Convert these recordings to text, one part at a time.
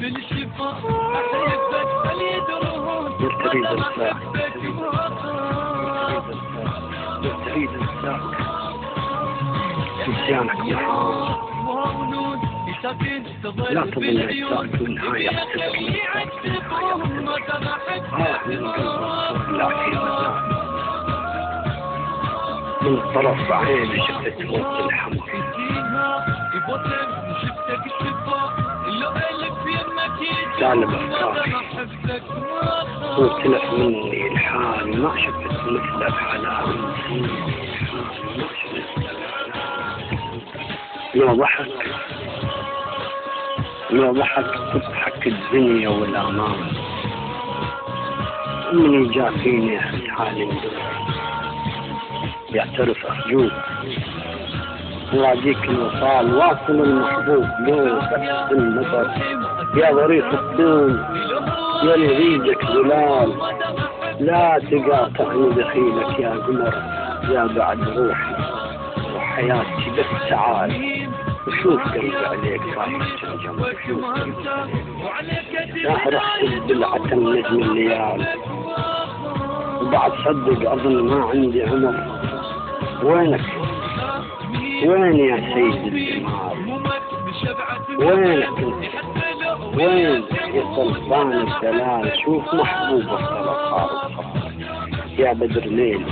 تريد الإصلاح، تريد الإصلاح، نسيانك محال. لا تظن الإصلاح بالنهاية يعتبر من قلب لا في مزاج من طرف عيني شفت وجه الحمر. سالم أفكاري وتلف مني الحال، ما شفت مثلك على أنفي. لو ضحك تضحك الدنيا والأمان، من جاء فيني حالي يعترف أرجوك واديك الوصال، واصل المحبوب لو بس النظر يا ضريح الدون يا لريجك ظلال، لا تقاطعني دخيلك يا قمر يا بعد روحي وحياتي، بس تعال وشوف قلبي عليك فاتح الجمر، شوف قلبي عليك راح تبلعة النجم الليال، وبعد صدق أظن ما عندي عمر. وينك وين يا سيد الجمال، وينك وين يا سلطان الدلال، شوف محبوبك طلقها يا بدر ليل،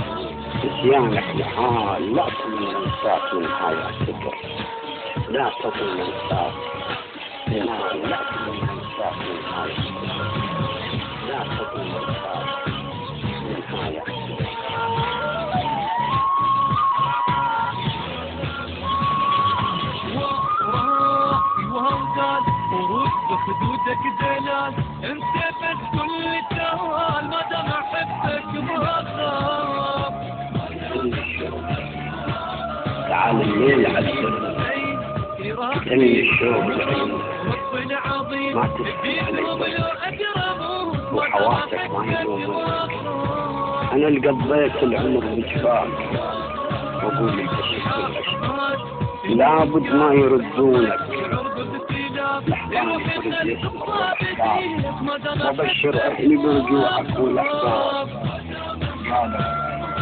نسيانك محال. لا تظن انساك من هاي السكر، لا تظن انساك محال، لا تظن انساك من هاي السكر، لا تظن انساك من هاي السكر. خدودك دلال انت بس كل التوال، ما دام احبك مغصب. تعال الليل عسر تمني الشوق ما تسكت علي وحواسك ما يلومونك. انا اللي قضيت العمر بجفاك واقول لك الشكر الاشهر، لابد ما يردونك. الأحضان يخرج يسمر والأحباب، وبشر أهلي برجوعك والأحباب.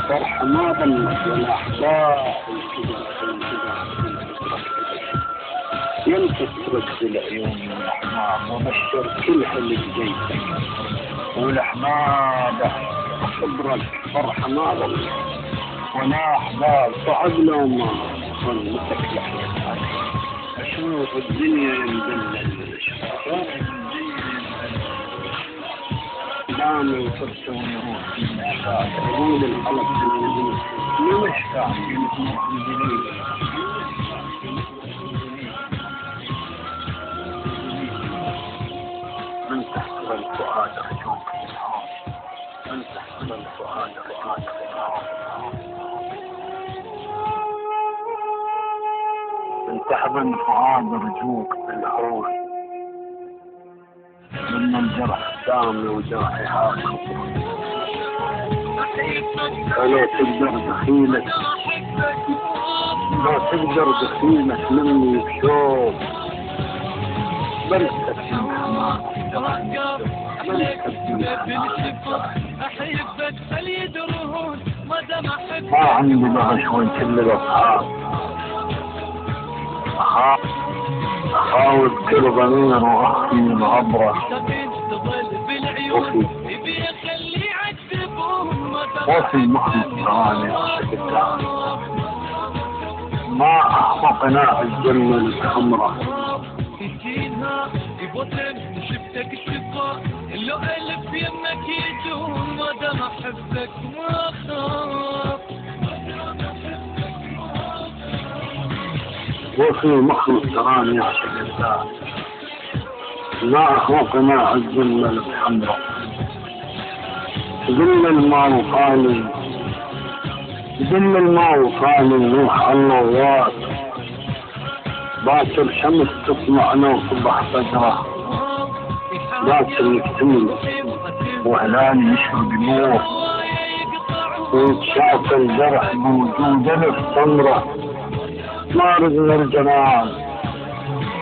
فرح ما ظلت ولا أحباب، يمسك رد العيون والأحباب، وبشر كل اللي بجيتك والأحباب. صبرك فرح ما ظلت ولا أحباب، صعب لو ما ظلتك لحياتك. أشوف الدنيا يمدلل دامي وفرسه ويروح في المشفاة، أقول الخلق بالنزيل لمشفاة من تحت الفؤاد رجوك بالهام، من تحت الفؤاد رجوك بالهام، من تحضن فؤاد رجوك بالهون، من الجرح سامي وجرحي حاكم، فلا تقدر دخيلك، لا تقدر دخيلك مني بشوق، بركت من حماك ما عندي بغش وين كل الأصحاب، أحاول كل ضمير وأخفي الغبرة وفي مخلص ثاني ما أخفق ناع الجنة الحمراء. شفتك الشفاء لو ألف يمك يدوم، ما دام أحبك ما أخاف. وفي مخلص تراني يعشق الذات، ما أخوف ناع الجنة الحمراء. ذل الماء وخالي، ذل الماء وخالي نوح النوار، باكر شمس تطلع لو صبح فجره، باكر يكتمل وهلال يشرب نور، ويتشاف الجرح بوجود ألف سمرة. ما رزنا الجمال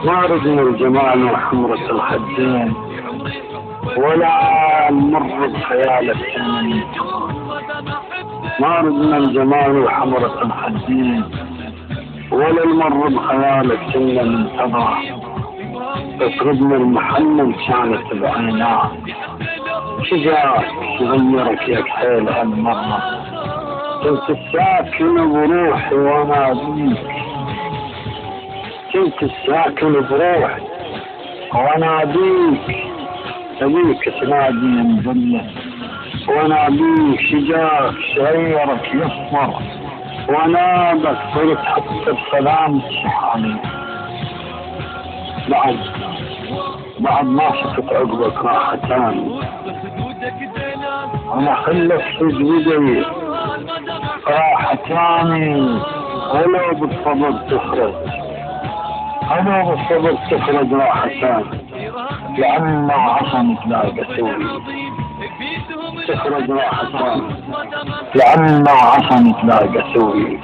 ما ردنا الجمال وحمرة الخدين ولا نمر بخيال السنين. ما ردنا الجمال وحمرة الخدين ولا نمر بخيال السنة منتظرة. تطردنا المحمل كانت بعيناه. شجاعك تغيرك يا كحيل هالمرة. كنت الساكن بروحي واناديك. كنت الساكن بروحي واناديك. ابيك تنادي مذلة واناديك. شجاعك شعيرك يصفر ونابك صرت حتى بسلام الشحالي. بعد ما شفت عقبك راحتان انا خلت سجودي راحتاني. ولو بالصبر تخرج ولو بالصبر تخرج راحتان. لعنا عصمت لا قسوي تخرج راحتان. لعنا عصمت لا قسوي.